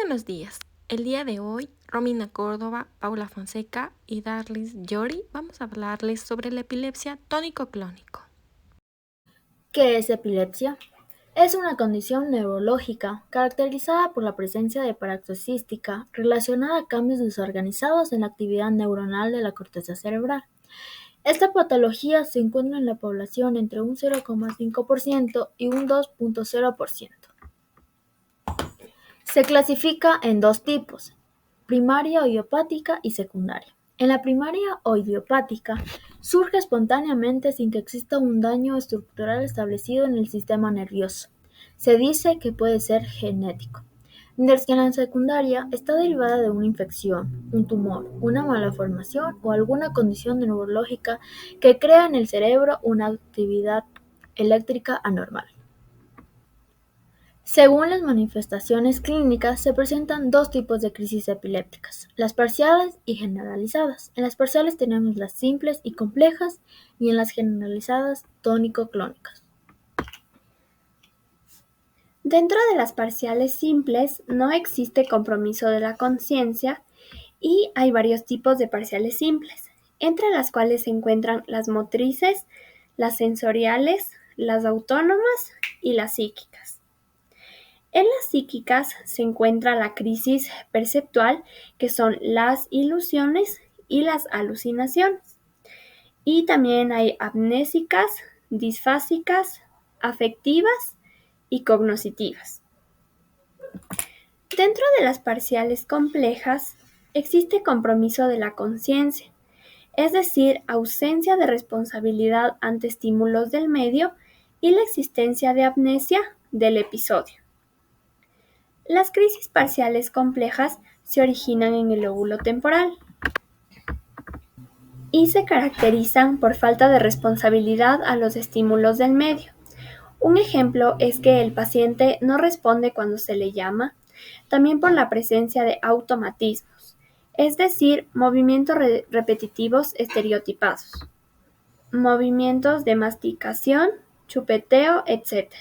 buenos días. El día de hoy, Romina Córdoba, Paula Fonseca y Darlis Llori vamos a hablarles sobre la epilepsia tónico-clónico. ¿Qué es epilepsia? Es una condición neurológica caracterizada por la presencia de paroxística relacionada a cambios desorganizados en la actividad neuronal de la corteza cerebral. Esta patología se encuentra en la población entre un 0,5% y un 2,0%. Se clasifica en dos tipos: primaria o idiopática y secundaria. En la primaria o idiopática, surge espontáneamente sin que exista un daño estructural establecido en el sistema nervioso. Se dice que puede ser genético. Mientras que en la secundaria está derivada de una infección, un tumor, una malformación o alguna condición neurológica que crea en el cerebro una actividad eléctrica anormal. Según las manifestaciones clínicas, se presentan dos tipos de crisis epilépticas: las parciales y generalizadas. En las parciales tenemos las simples y complejas, y en las generalizadas tónico-clónicas. Dentro de las parciales simples no existe compromiso de la conciencia y hay varios tipos de parciales simples, entre las cuales se encuentran las motrices, las sensoriales, las autónomas y las psíquicas. En las psíquicas se encuentra la crisis perceptual, que son las ilusiones y las alucinaciones. Y también hay amnésicas, disfásicas, afectivas y cognoscitivas. Dentro de las parciales complejas existe compromiso de la conciencia, es decir, ausencia de responsabilidad ante estímulos del medio y la existencia de amnesia del episodio. Las crisis parciales complejas se originan en el lóbulo temporal y se caracterizan por falta de responsabilidad a los estímulos del medio. Un ejemplo es que el paciente no responde cuando se le llama, también por la presencia de automatismos, es decir, movimientos repetitivos estereotipados, movimientos de masticación, chupeteo, etc.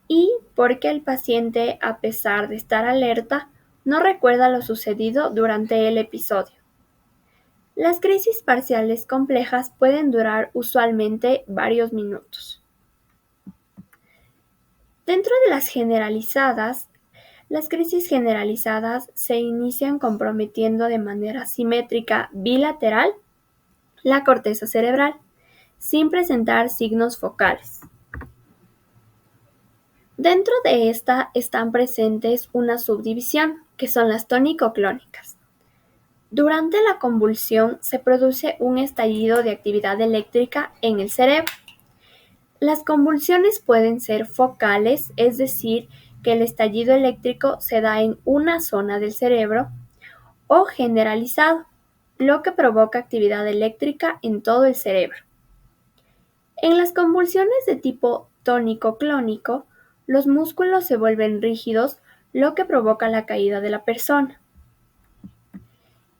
Y porque el paciente, a pesar de estar alerta, no recuerda lo sucedido durante el episodio. Las crisis parciales complejas pueden durar usualmente varios minutos. Dentro de las generalizadas, las crisis generalizadas se inician comprometiendo de manera simétrica bilateral la corteza cerebral, sin presentar signos focales. Dentro de esta están presentes una subdivisión, que son las tónico-clónicas. Durante la convulsión se produce un estallido de actividad eléctrica en el cerebro. Las convulsiones pueden ser focales, es decir, que el estallido eléctrico se da en una zona del cerebro, o generalizado, lo que provoca actividad eléctrica en todo el cerebro. En las convulsiones de tipo tónico-clónico, los músculos se vuelven rígidos, lo que provoca la caída de la persona.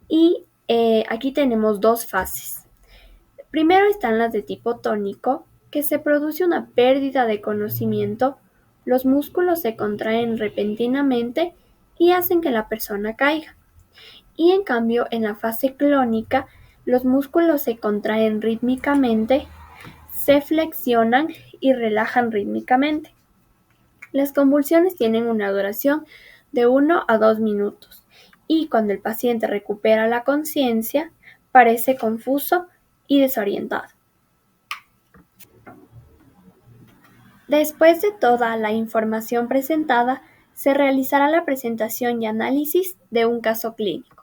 Y aquí tenemos dos fases. Primero están las de tipo tónico, que se produce una pérdida de conocimiento, los músculos se contraen repentinamente y hacen que la persona caiga. Y en cambio, en la fase clónica, los músculos se contraen rítmicamente, se flexionan y relajan rítmicamente. Las convulsiones tienen una duración de 1 a 2 minutos y cuando el paciente recupera la conciencia, parece confuso y desorientado. Después de toda la información presentada, se realizará la presentación y análisis de un caso clínico.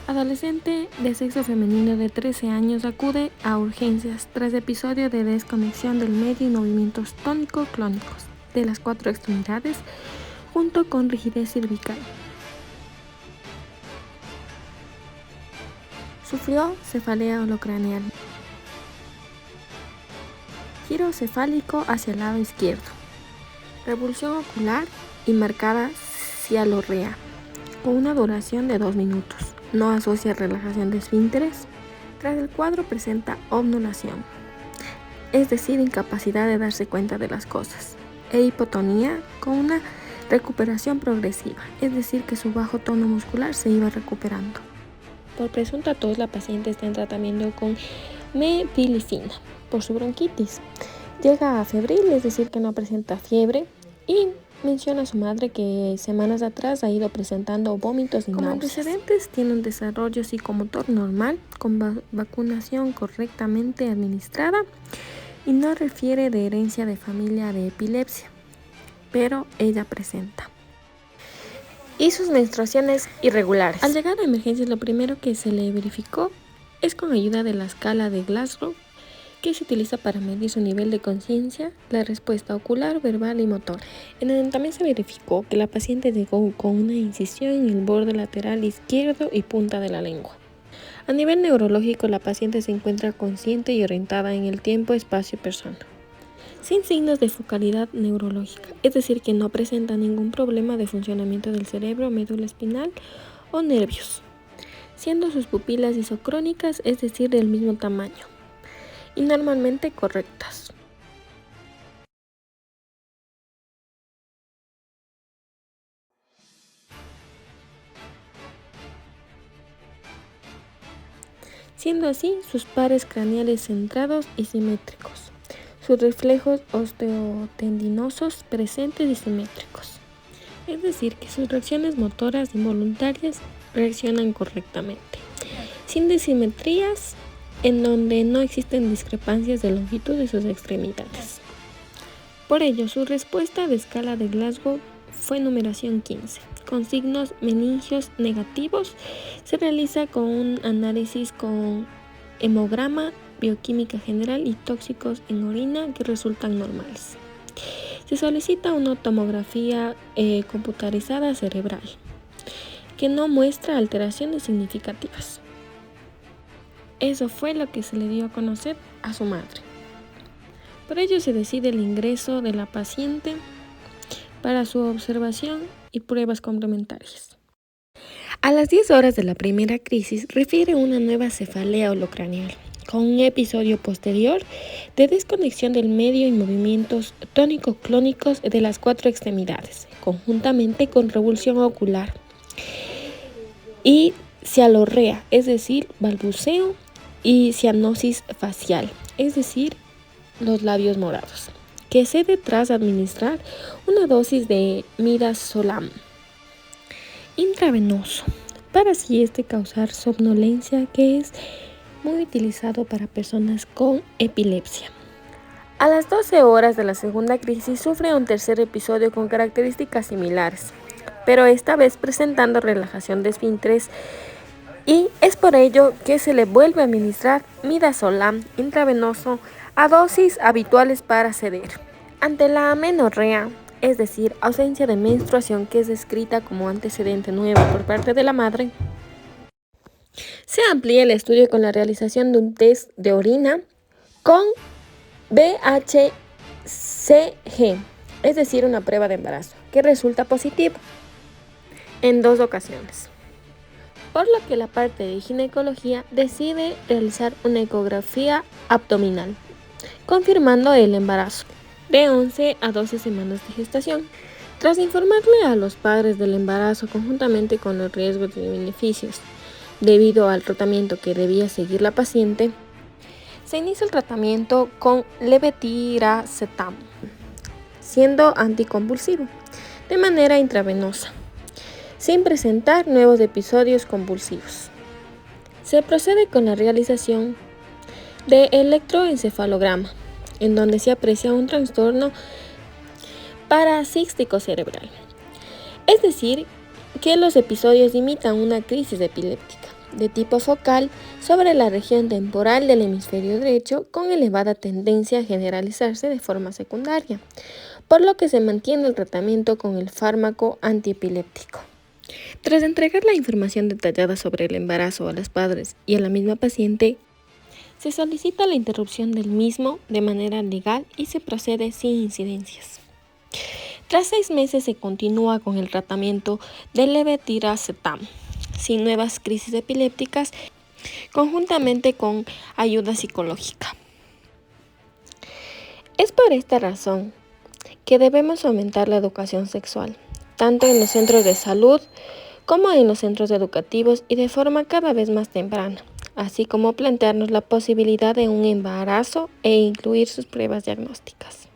Adolescente de sexo femenino de 13 años acude a urgencias tras episodio de desconexión del medio y movimientos tónico-clónicos de las 4 extremidades junto con rigidez cervical. Sufrió cefalea holocraneal. Giro cefálico hacia el lado izquierdo. Revulsión ocular y marcada cialorrea, con una duración de 2 minutos. No asocia relajación de esfínteres. Tras el cuadro presenta obnubilación, es decir, incapacidad de darse cuenta de las cosas, e hipotonía con una recuperación progresiva, es decir, que su bajo tono muscular se iba recuperando. Por presunta tos, la paciente está en tratamiento con mepilicina por su bronquitis. Llega a febril, es decir, que no presenta fiebre, y menciona a su madre que semanas atrás ha ido presentando vómitos y náuseas. Como antecedentes, tiene un desarrollo psicomotor normal, con vacunación correctamente administrada, y no refiere de herencia de familia de epilepsia, pero ella presenta. Y sus menstruaciones irregulares. Al llegar a emergencias, lo primero que se le verificó es con ayuda de la escala de Glasgow, que se utiliza para medir su nivel de conciencia, la respuesta ocular, verbal y motor. En donde también se verificó que la paciente llegó con una incisión en el borde lateral izquierdo y punta de la lengua. A nivel neurológico, la paciente se encuentra consciente y orientada en el tiempo, espacio y persona, sin signos de focalidad neurológica, es decir, que no presenta ningún problema de funcionamiento del cerebro, médula espinal o nervios, siendo sus pupilas isocrónicas, es decir, del mismo tamaño, y normalmente correctas. Siendo así sus pares craneales centrados y simétricos, sus reflejos osteotendinosos presentes y simétricos, es decir, que sus reacciones motoras involuntarias reaccionan correctamente, sin disimetrías, en donde no existen discrepancias de longitud de sus extremidades. Por ello, su respuesta de escala de Glasgow fue numeración 15, con signos meningios negativos. Se realiza con un análisis con hemograma, bioquímica general y tóxicos en orina que resultan normales. Se solicita una tomografía computarizada cerebral, que no muestra alteraciones significativas. Eso fue lo que se le dio a conocer a su madre. Por ello se decide el ingreso de la paciente para su observación y pruebas complementarias. A las 10 horas de la primera crisis refiere una nueva cefalea holocraneal, con un episodio posterior de desconexión del medio y movimientos tónico-clónicos de las 4 extremidades, conjuntamente con revulsión ocular y cialorrea, es decir, balbuceo, y cianosis facial, es decir, los labios morados, que cede tras administrar una dosis de midazolam intravenoso para así causar somnolencia, que es muy utilizado para personas con epilepsia. A las 12 horas de la segunda crisis sufre un tercer episodio con características similares, pero esta vez presentando relajación de esfínteres, y es por ello que se le vuelve a administrar midazolam intravenoso a dosis habituales para ceder. Ante la amenorrea, es decir, ausencia de menstruación, que es descrita como antecedente nuevo por parte de la madre, se amplía el estudio con la realización de un test de orina con BHCG, es decir, una prueba de embarazo, que resulta positivo en 2 ocasiones. Por lo que la parte de ginecología decide realizar una ecografía abdominal, confirmando el embarazo de 11 a 12 semanas de gestación. Tras informarle a los padres del embarazo conjuntamente con los riesgos y beneficios debido al tratamiento que debía seguir la paciente, se inicia el tratamiento con levetiracetam, siendo anticonvulsivo, de manera intravenosa, sin presentar nuevos episodios convulsivos. Se procede con la realización de electroencefalograma, en donde se aprecia un trastorno parasístico cerebral, es decir, que los episodios imitan una crisis epiléptica de tipo focal sobre la región temporal del hemisferio derecho, con elevada tendencia a generalizarse de forma secundaria, por lo que se mantiene el tratamiento con el fármaco antiepiléptico. Tras entregar la información detallada sobre el embarazo a los padres y a la misma paciente, se solicita la interrupción del mismo de manera legal y se procede sin incidencias. Tras 6 meses se continúa con el tratamiento de levetiracetam, sin nuevas crisis epilépticas, conjuntamente con ayuda psicológica. Es por esta razón que debemos aumentar la educación sexual, tanto en los centros de salud como en los centros educativos y de forma cada vez más temprana, así como plantearnos la posibilidad de un embarazo e incluir sus pruebas diagnósticas.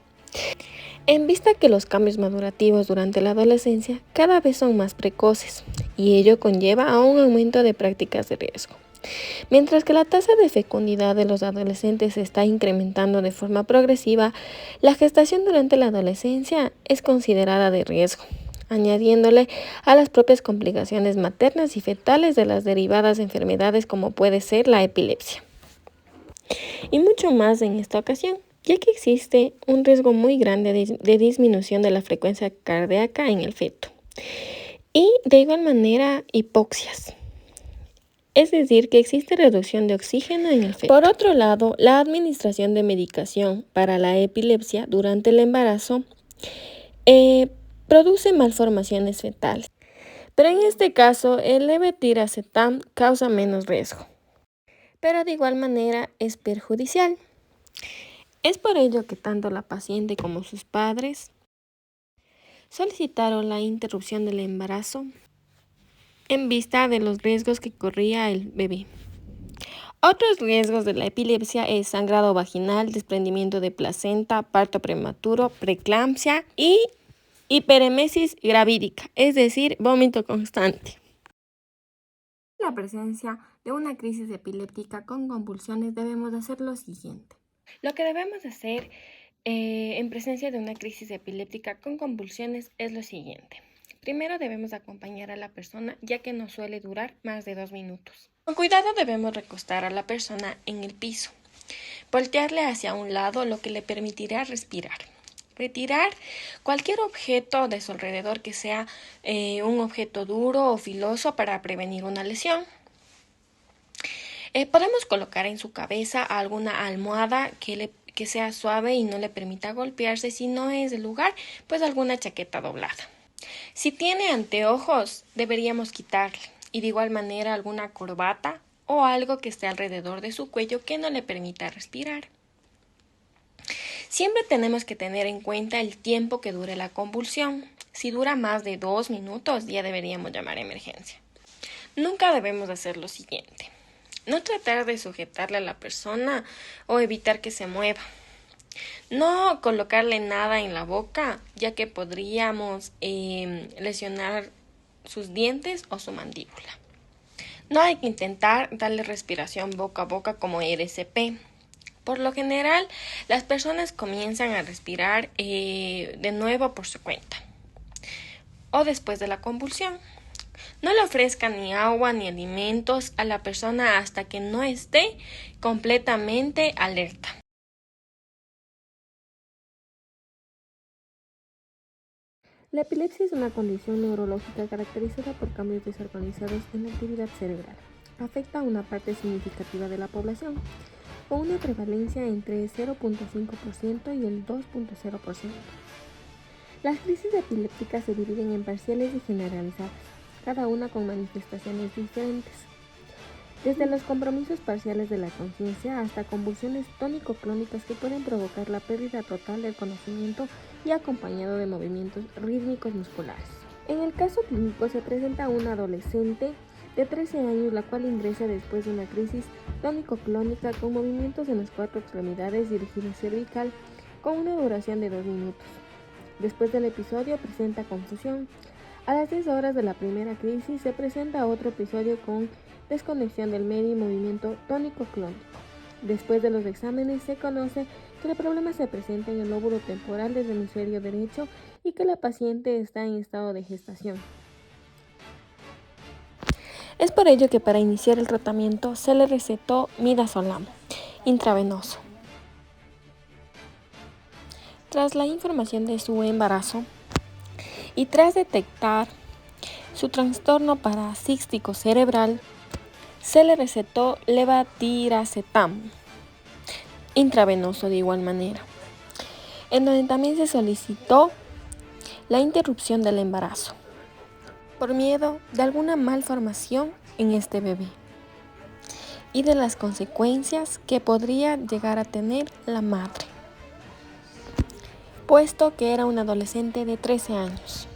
En vista que los cambios madurativos durante la adolescencia cada vez son más precoces y ello conlleva a un aumento de prácticas de riesgo. Mientras que la tasa de fecundidad de los adolescentes se está incrementando de forma progresiva, la gestación durante la adolescencia es considerada de riesgo, añadiéndole a las propias complicaciones maternas y fetales de las derivadas enfermedades como puede ser la epilepsia. Y mucho más en esta ocasión, ya que existe un riesgo muy grande de disminución de la frecuencia cardíaca en el feto. Y de igual manera, hipoxias. Es decir, que existe reducción de oxígeno en el feto. Por otro lado, la administración de medicación para la epilepsia durante el embarazo produce malformaciones fetales. Pero en este caso, el levetiracetam causa menos riesgo, pero de igual manera es perjudicial. Es por ello que tanto la paciente como sus padres solicitaron la interrupción del embarazo en vista de los riesgos que corría el bebé. Otros riesgos de la epilepsia es sangrado vaginal, desprendimiento de placenta, parto prematuro, preeclampsia y hiperemesis gravídica, es decir, vómito constante. En la presencia de una crisis epiléptica con convulsiones debemos hacer lo siguiente. Lo que debemos hacer en presencia de una crisis epiléptica con convulsiones es lo siguiente. Primero debemos acompañar a la persona, ya que no suele durar más de 2 minutos. Con cuidado debemos recostar a la persona en el piso, voltearle hacia un lado, lo que le permitirá respirar. Retirar cualquier objeto de su alrededor que sea un objeto duro o filoso para prevenir una lesión. Podemos colocar en su cabeza alguna almohada que sea suave y no le permita golpearse. Si no es el lugar, pues alguna chaqueta doblada. Si tiene anteojos, deberíamos quitarle, y de igual manera alguna corbata o algo que esté alrededor de su cuello que no le permita respirar. Siempre tenemos que tener en cuenta el tiempo que dure la convulsión. Si dura más de 2 minutos, ya deberíamos llamar a emergencia. Nunca debemos hacer lo siguiente: no tratar de sujetarle a la persona o evitar que se mueva. No colocarle nada en la boca, ya que podríamos lesionar sus dientes o su mandíbula. No hay que intentar darle respiración boca a boca como RCP. Por lo general, las personas comienzan a respirar de nuevo por su cuenta o después de la convulsión. No le ofrezcan ni agua ni alimentos a la persona hasta que no esté completamente alerta. La epilepsia es una condición neurológica caracterizada por cambios desorganizados en la actividad cerebral. Afecta a una parte significativa de la población, con una prevalencia entre 0.5% y el 2.0%. Las crisis epilépticas se dividen en parciales y generalizadas, cada una con manifestaciones diferentes, desde los compromisos parciales de la conciencia hasta convulsiones tónico-clónicas que pueden provocar la pérdida total del conocimiento y acompañado de movimientos rítmicos musculares. En el caso clínico se presenta una adolescente de 13 años, la cual ingresa después de una crisis tónico-clónica con movimientos en las 4 extremidades y rigidez cervical con una duración de 2 minutos. Después del episodio presenta confusión. A las 10 horas de la primera crisis se presenta otro episodio con desconexión del medio y movimiento tónico-clónico. Después de los exámenes se conoce que el problema se presenta en el lóbulo temporal del hemisferio derecho y que la paciente está en estado de gestación. Es por ello que para iniciar el tratamiento se le recetó midazolam intravenoso. Tras la información de su embarazo y tras detectar su trastorno parasístico cerebral, se le recetó levetiracetam intravenoso de igual manera, en donde también se solicitó la interrupción del embarazo por miedo de alguna malformación en este bebé y de las consecuencias que podría llegar a tener la madre, puesto que era una adolescente de 13 años.